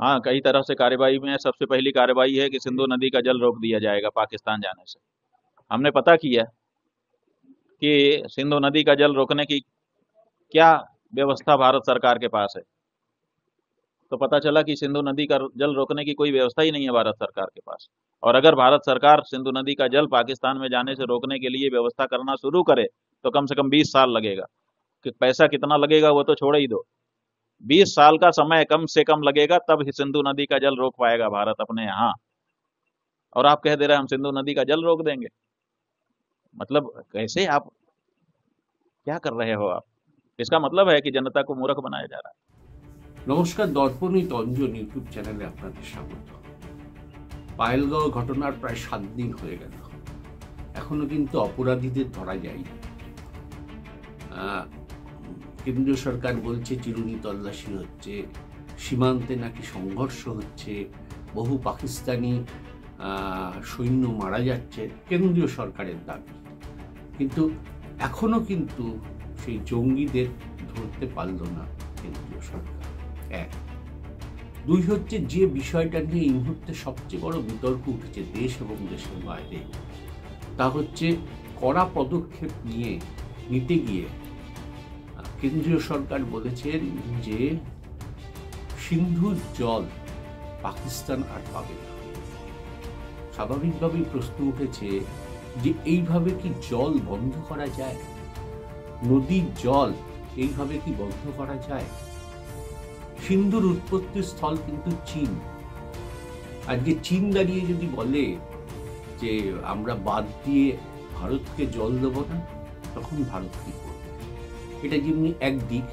हाँ, कई तरह से कार्यवाही में सबसे पहली कार्यवाही है कि सिंधु नदी का जल रोक दिया जाएगा पाकिस्तान जाने से। हमने पता किया कि सिंधु नदी का जल रोकने की क्या व्यवस्था भारत सरकार के पास है, तो पता चला कि सिंधु नदी का जल रोकने की कोई व्यवस्था ही नहीं है भारत सरकार के पास। और अगर भारत सरकार सिंधु नदी का जल पाकिस्तान में जाने से रोकने के लिए व्यवस्था करना शुरू करे तो कम से कम 20 साल लगेगा। कि पैसा कितना लगेगा वो तो छोड़ ही दो, 20 साल का समय कम से कम लगेगा, तब ही सिंधु नदी का जल रोक पाएगा भारत अपने यहाँ। और आप कह दे रहे हैं हम सिंधु नदी का जल रोक देंगे। मतलब कैसे आप, क्या कर रहे हो आप? इसका मतलब है कि जनता को मूर्ख बनाया जा रहा है। নমস্কার, দর্পণিত অঞ্জন ইউটিউব চ্যানেলে আপনাদের স্বাগত। পায়েলগাঁও ঘটনার প্রায় 7 দিন হয়ে গেল, এখনো কিন্তু অপরাধীদের ধরা যায়নি। কেন্দ্রীয় সরকার বলছে চিরুনি তল্লাশি হচ্ছে, সীমান্তে নাকি সংঘর্ষ হচ্ছে, বহু পাকিস্তানি সৈন্য মারা যাচ্ছে, কেন্দ্রীয় সরকারের দাবি। কিন্তু এখনো কিন্তু সেই জঙ্গিদের ধরতে পারল না কেন্দ্রীয় সরকার। এক, দুই হচ্ছে যে বিষয়টা নিয়ে এই মুহূর্তে সবচেয়ে বড় বিতর্ক উঠেছে দেশ এবং দেশের বাইরে, তা হচ্ছে কড়া পদক্ষেপ নিতে গিয়ে কেন্দ্রীয় সরকার বলেছেন যে সিন্ধুর জল পাকিস্তান আর পাবে না। স্বাভাবিকভাবেই প্রশ্ন উঠেছে যে এইভাবে কি জল বন্ধ করা যায়? নদীর জল এইভাবে কি বন্ধ করা যায়? সিন্ধুর উৎপত্তি স্থল কিন্তু চীন। আজকে চীন দাঁড়িয়ে যদি বলে যে আমরা বাদ দিয়ে ভারতকে জল দেব না, তখন ভারত কি করবে? এটা যেমনি এক দিক,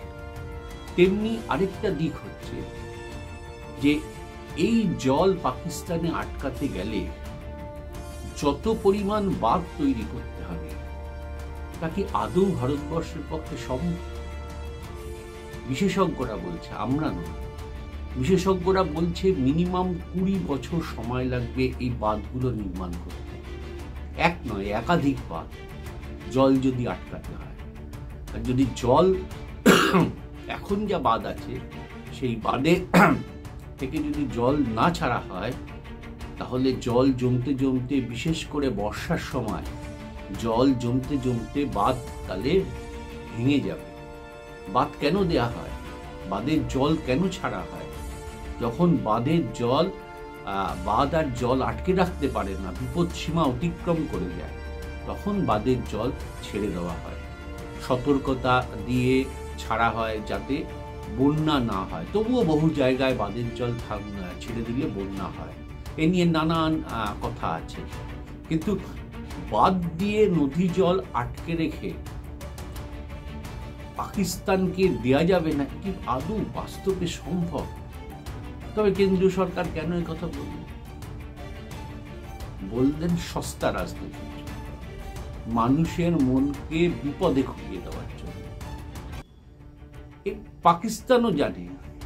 তেমনি আরেকটা দিক হচ্ছে যে এই জল পাকিস্তানে আটকাতে গেলে যত পরিমাণ বাঁধ তৈরি করতে হবে তা কি আদৌ ভারতবর্ষের পক্ষে সম্ভব? বিশেষজ্ঞরা বলছে, আমরা নয়, বিশেষজ্ঞরা বলছে মিনিমাম 20 বছর সময় লাগবে এই বাঁধগুলো নির্মাণ করতে। এক নয়, একাধিক বাঁধ জল যদি আটকাতে হয়। আর যদি জল এখন যা বাঁধ আছে সেই বাঁধে থেকে যদি জল না ছাড়া হয়, তাহলে জল জমতে জমতে, বিশেষ করে বর্ষার সময় জল জমতে জমতে বাঁধ তাহলে ভেঙে যাবে। বাঁধ কেন দেয়া হয়? বাঁধের জল কেন ছাড়া হয়? যখন বাঁধের জল বাঁধ আর জল আটকে রাখতে পারে না, বিপদ সীমা অতিক্রম করে যায়, তখন বাঁধের জল ছেড়ে দেওয়া হয়। সতর্কতা দিয়ে ছাড়া হয় যাতে বন্যা না হয়। তবুও বহু জায়গায় বাঁধের জল ছেড়ে দিলে বন্যা হয়। এ নিয়ে নানান কথা আছে। কিন্তু বাঁধ দিয়ে নদী জল আটকে রেখে পাকিস্তানকে দেয়া যাবে না, কি আদৌ বাস্তবে সম্ভব? তবে কেন্দ্রীয় সরকার কেন এই কথা বললেন? সস্তা রাজনীতি, মানুষের মনকে বিপদে খুঁড়িয়ে দেওয়ার জন্য। পাকিস্তানও জানে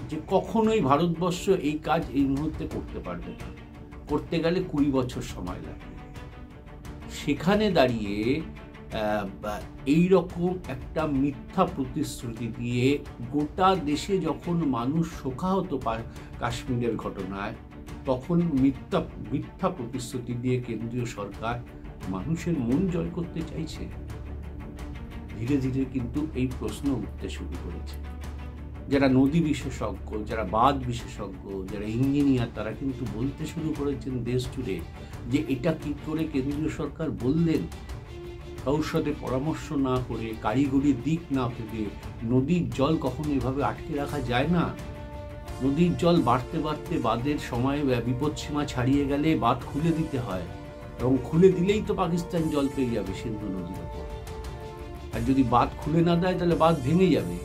যে কখনোই ভারতবর্ষ এই কাজ এই মুহূর্তে করতে পারবে না, করতে গেলে 20 বছর সময় লাগবে। সেখানে দাঁড়িয়ে এই রকম একটা মিথ্যা প্রতিশ্রুতি দিয়ে গোটা দেশে যখন মানুষ শোকাহত কাশ্মীরের ঘটনায়, তখন মিথ্যা প্রতিশ্রুতি দিয়ে কেন্দ্রীয় সরকার মানুষের মন জয় করতে চাইছে। ধীরে ধীরে কিন্তু এই প্রশ্ন উঠতে শুরু করেছে। যারা নদী বিশেষজ্ঞ, যারা বাঁধ বিশেষজ্ঞ, যারা ইঞ্জিনিয়ার, তারা কিন্তু বলতে শুরু করেছেন দেশ জুড়ে যে এটা কি করে কেন্দ্রীয় সরকার বললেন? কারোর সাথে পরামর্শ না করে, কারিগরি দিক না ভেবে নদীর জল কখনো এভাবে আটকে রাখা যায় না। নদীর জল বাড়তে বাড়তে বাঁধের সময় বিপদসীমা ছাড়িয়ে গেলে বাঁধ খুলে দিতে হয়, এবং খুলে দিলেই তো পাকিস্তান জল পেয়ে যাবে সিন্ধু নদীর ওপর। আর যদি বাঁধ খুলে না দেয় তাহলে বাঁধ ভেঙে যাবে।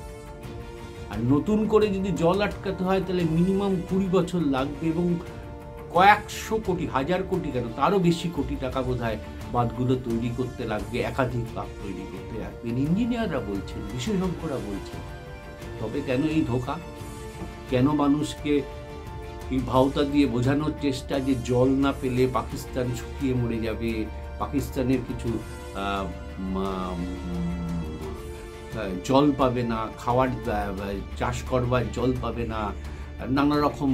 আর নতুন করে যদি জল আটকাতে হয় তাহলে মিনিমাম 20 বছর লাগবে, এবং কয়েকশো কোটি, হাজার কোটি কেন তারও বেশি কোটি টাকা বোধহয় বাঁধগুলো তৈরি করতে লাগবে, একাধিক বাঁধ তৈরি করতে লাগবে। ইঞ্জিনিয়াররা বলছেন, বিশেষজ্ঞরা বলছেন। তবে কেন এই ধোঁকা? কেন মানুষকে এই ভাওতা দিয়ে বোঝানোর চেষ্টা যে জল না পেলে পাকিস্তান শুকিয়ে মরে যাবে, পাকিস্তানের কিছু জল পাবে না, খাওয়ার চাষ করবার জল পাবে না, নানা রকম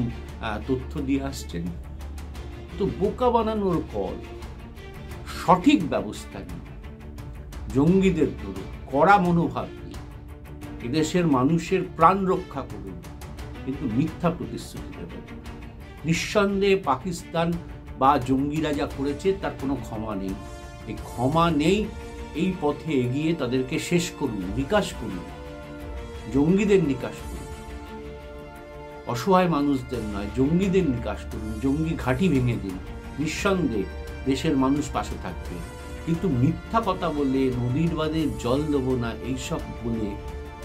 তথ্য দিয়ে আসছেন। তো বোকা বানানোর পর সঠিক ব্যবস্থা নিয়ে জঙ্গিদের ধরুন কড়া মনোভাব নিয়ে এদেশের মানুষের প্রাণ রক্ষা করুন, কিন্তু মিথ্যা প্রতিশ্রুতি দেবেন। নিঃসন্দেহে পাকিস্তান বা জঙ্গিরা যা করেছে তার কোনো ক্ষমা নেই। এই ক্ষমা নেই, এই পথে এগিয়ে তাদেরকে শেষ করুন, নিকাশ করুন, জঙ্গিদের নিকাশ করুন, অসহায় মানুষদের নয়, জঙ্গিদের নিকাশ করুন, জঙ্গি ঘাঁটি ভেঙে দিন। নিঃসন্দেহে দেশের মানুষ পাশে থাকবে। কিন্তু মিথ্যা কথা বলে, নদীর বাঁধে জল দেবো না এইসব বলে,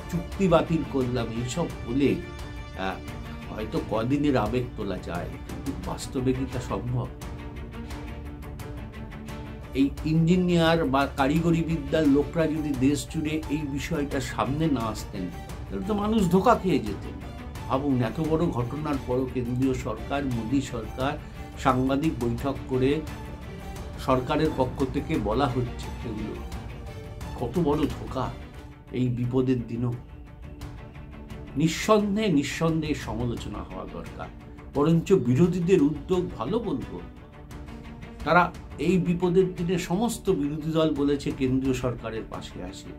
চুক্তি বাতিল করলাম এইসব বলে হয়তো কদিনের আবেগ তোলা যায়, কিন্তু বাস্তবে কি তা সম্ভব? এই ইঞ্জিনিয়ার বা কারিগরি বিদ্যার লোকরা যদি দেশ জুড়ে এই বিষয়টা সামনে না আসতেন তাহলে তো মানুষ ধোঁকা খেয়ে যেতেন। ভাবুন, এত বড় ঘটনার পরও কেন্দ্রীয় সরকার, মোদী সরকার সাংবাদিক বৈঠক করে সরকারের পক্ষ থেকে বলা হচ্ছে এগুলো কত বড় ধোঁকা এই বিপদের দিনও। নিঃসন্দেহে সমালোচনা হওয়া দরকার, বরঞ্চ বিরোধীদের উদ্যোগ ভালো বলবো। তারা এই বিপদের দিনে সমস্ত বিরোধী দল বলেছে কেন্দ্রীয় সরকারের পাশে আসে।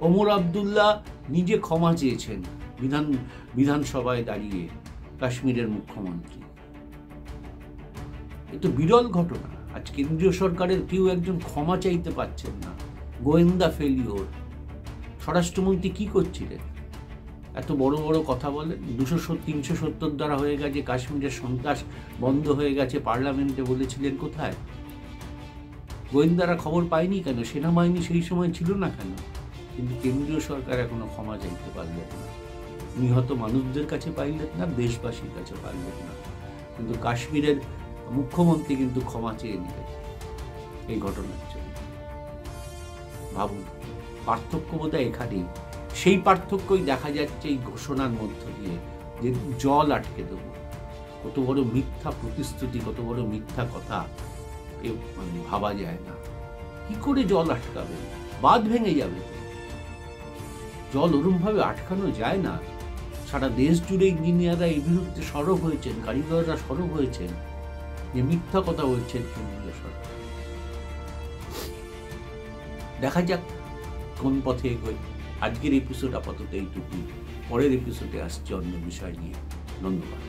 ওমর আবদুল্লাহ নিজে ক্ষমা চেয়েছেন বিধানসভায় দাঁড়িয়ে, কাশ্মীরের মুখ্যমন্ত্রী। এ তো বিরল ঘটনা। আজ কেন্দ্রীয় সরকারের কেউ একজন ক্ষমা চাইতে পারছেন না। গোয়েন্দা ফেলিওর। স্বরাষ্ট্রমন্ত্রী কি করছিলেন? এত বড় বড় কথা বলেন, 370 দ্বারা হয়ে গেছে, কাশ্মীরের সন্ত্রাস বন্ধ হয়ে গেছে, পার্লামেন্টে বলেছিলেন। কোথায়? গোয়েন্দারা খবর পায়নি কেন? সেনাবাহিনী সেই সময় ছিল না কেন? কিন্তু কেন্দ্রীয় সরকার এখনো ক্ষমা চাইতে পারলেন না। নিহত মানুষদের কাছে পাইলেন না, দেশবাসীর কাছে পাইলেন না। কিন্তু কাশ্মীরের মুখ্যমন্ত্রী কিন্তু ক্ষমা চেয়ে নিলেন এই ঘটনার জন্য। ভাবুন, পার্থক্য বোধহয় এখানেই। সেই পার্থক্যই দেখা যাচ্ছে এই ঘোষণার মধ্য দিয়ে, যে জল আটকে দেবো। কত বড় মিথ্যা প্রতিশ্রুতি, কত বড় মিথ্যা কথা, এ মানে ভাবা যায় না। কি করে জল আটকাবে? বাঁধ ভেঙে যাবে। জল ওরম ভাবে আটকানো যায় না। সারা দেশ জুড়ে ইঞ্জিনিয়াররা এই বিরুদ্ধে সরব হয়েছেন, কারিগররা সরব হয়েছেন, যে মিথ্যা কথা বলছেন কেন্দ্রীয় সরকার। দেখা যাক কোন পথে এগোয়। আজকের এপিসোড আপাতত এইটুকুই। পরের এপিসোডে আসছে অন্য বিষয় নিয়ে। ধন্যবাদ।